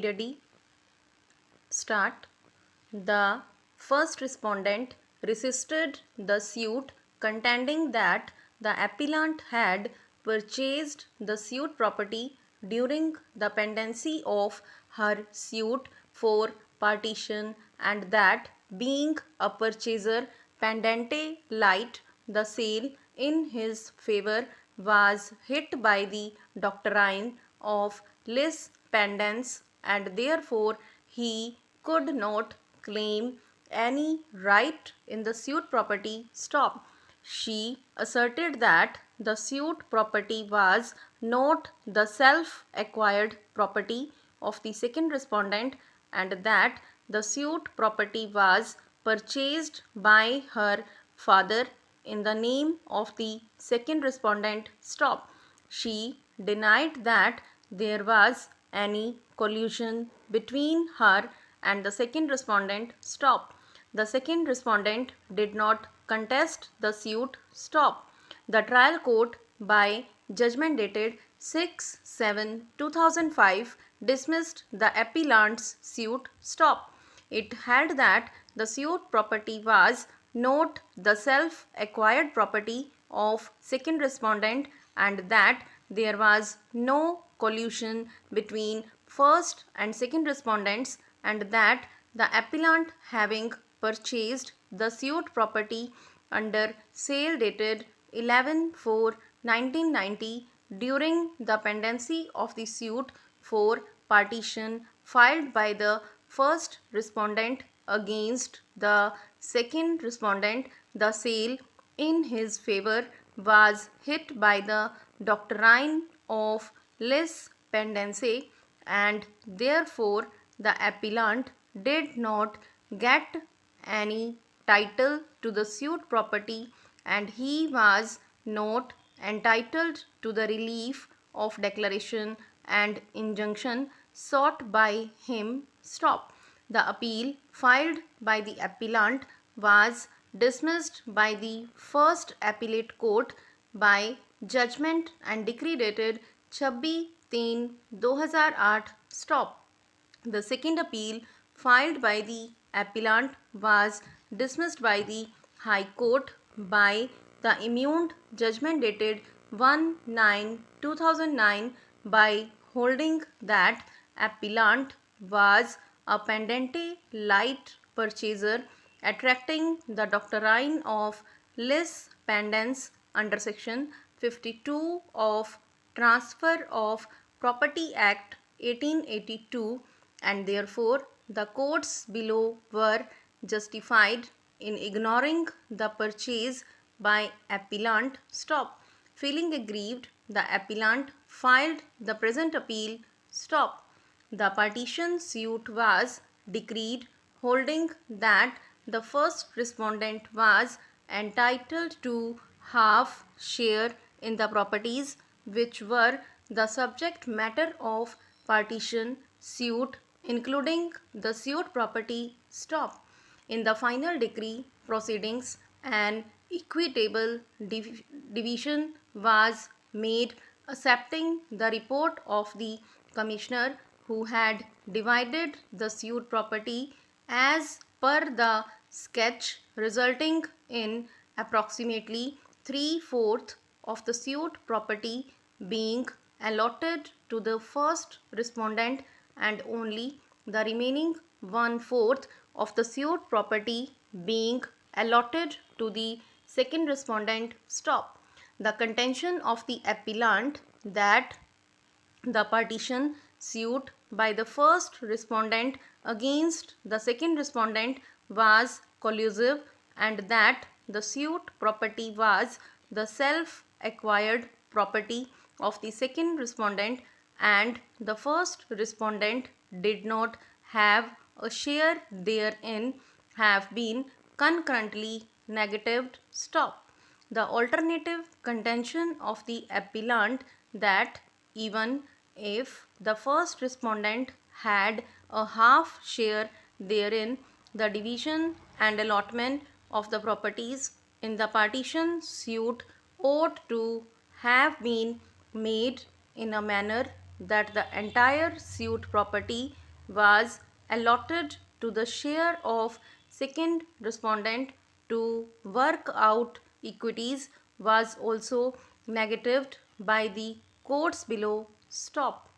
ready? Start. The first respondent resisted the suit, contending that the appellant had purchased the suit property during the pendency of her suit for partition, and that being a purchaser pendente light, the sale in his favor was hit by the doctrine of lis pendens, and therefore he could not claim any right in the suit property. Stop. She asserted that the suit property was not the self-acquired property of the second respondent, and that the suit property was purchased by her father in the name of the second respondent. Stop. She denied that there was any collusion between her and the second respondent. Stop. The second respondent did not contest the suit. Stop. The trial court, by judgment dated 6/7/2005, dismissed the appellant's suit. Stop. It held that the suit property was not the self-acquired property of second respondent, and that there was no collusion between first and second respondents, and that the appellant, having purchased the suit property under sale dated 11/4/1990 during the pendency of the suit for partition filed by the first respondent against the second respondent, the sale in his favor was hit by the doctrine of lis pendens, and therefore the appellant did not get any title to the suit property, and he was not entitled to the relief of declaration and injunction sought by him. Stop. The appeal filed by the appellant was dismissed by the first appellate court by judgment and decree dated 26/3/2008. Stop. The second appeal filed by the appellant was dismissed by the High Court by the immugned judgment dated 1/9/2009 by holding that appellant was a pendente light purchaser, attracting the doctrine of lis pendens under section 52 of Transfer of Property Act 1882, and therefore the courts below were justified in ignoring the purchase by appellant. Stop. Feeling aggrieved, the appellant filed the present appeal. Stop. The partition suit was decreed, holding that the first respondent was entitled to half share in the properties which were the subject matter of partition suit, including the suit property. Stop. In the final decree proceedings, an equitable division was made, accepting the report of the commissioner who had divided the suit property as per the sketch, resulting in approximately 3/4 of the suit property being allotted to the first respondent, and only the remaining 1/4 of the suit property being allotted to the second respondent. Stop. The contention of the appellant that the partition suit by the first respondent against the second respondent was collusive, and that the suit property was the self-acquired property of the second respondent, and the first respondent did not have a share therein, have been concurrently negatived. Stop. The alternative contention of the appellant that even if the first respondent had a half share therein, the division and allotment of the properties in the partition suit ought to have been made in a manner that the entire suit property was allotted to the share of second respondent to work out equities was also negatived by the quotes below. Stop.